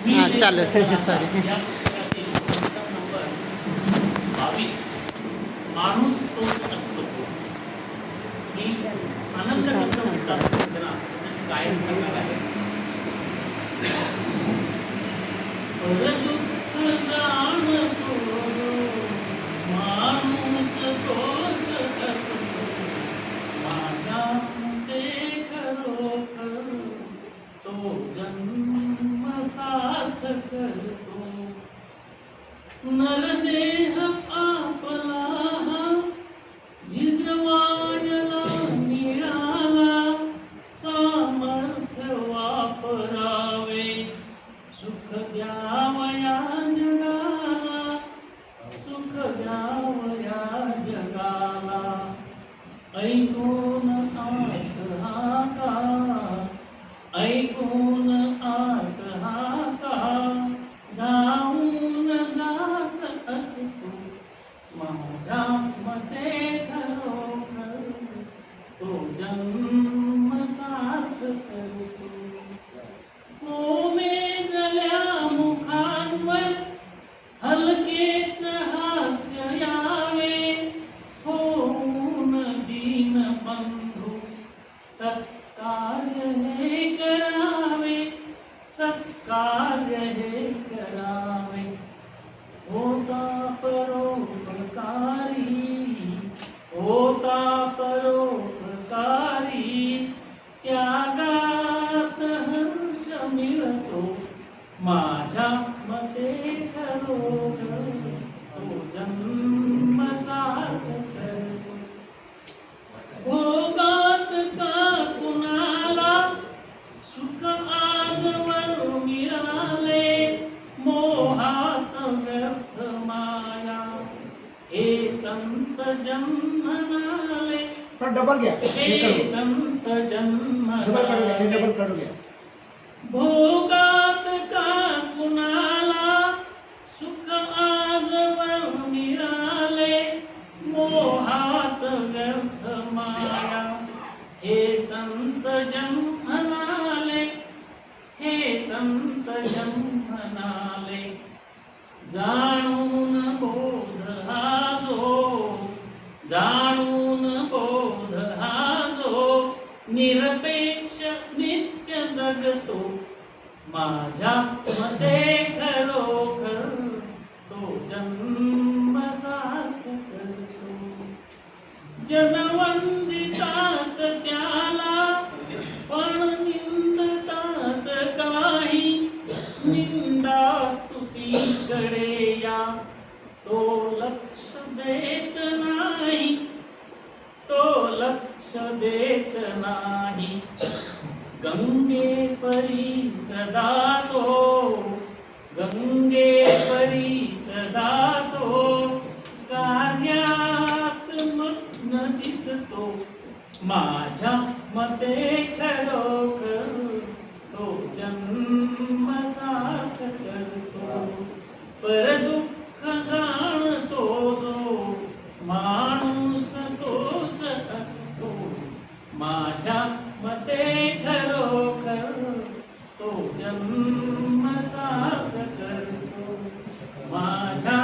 हां चालेल सॉरी. या पुस्तकातील पुस्तक नंबर 22 माणूस तोच असतो. मी आनंद करतो मुक्ता रचना गायन करणार आहे. दुःख जाणतो माणूस तोच असतो. माझ्या मते खरोखर तो जन्म सार्थ करतो. नरदेह आपला झिजवायला मिळाला. सामर्थ्य वापरावे सुख द्यावया जगाला. सुख द्यावया जगाला. ऐकून आत हाका ऐकून आत हाका गाऊन जात असतो. माझ्या मते खरोखर तो जन्म सार्थ करतो. कोमेजल्या मुखांवर हलकेच हास्य यावे. होऊन दीन बंधू सत्कार्य हे करावे. सत्कार्य हे करावे. होता परोपकारी होता परोपकारी. त्यागात हर्ष मिळतो. माझ्या मते खरोखर तो जन्म सार्थ करतो. भोगात का कुणाला सुख आजवर मिळाले. मोहात व्यर्थ माया हे संत जन म्हणाले. सर डबल घ्या. हे संत जन डबल म्हणाले. काढू घ्या. भोगात का कुणाला सुख आजवर मिळाले. मोहात व्यर्थ माया हे संत जन म्हणाले. हे संत जन म्हणाले. जाणून बोध हा जो जाणून बोध हा जो निरपेक्ष नित्य जगतो. माझ्या मते खरोखर तो जन्म सार्थ करतो. जनवंदितात त्याला पण निंदतात काही. निंदा स्तुतीकडे या तो लक्ष देत नाही. तो लक्ष देत नाही. गंगे परी सदा तो गंगे परी सदा तो कार्यात मग्न दिसतो. माझ्या मते खरोखर तो जन्म सार्थ करतो. पर दुःख जाणतो जो माणूस तोच असतो. माझ्या मते खरोखर तो जन्म सार्थ करतो. माझ्या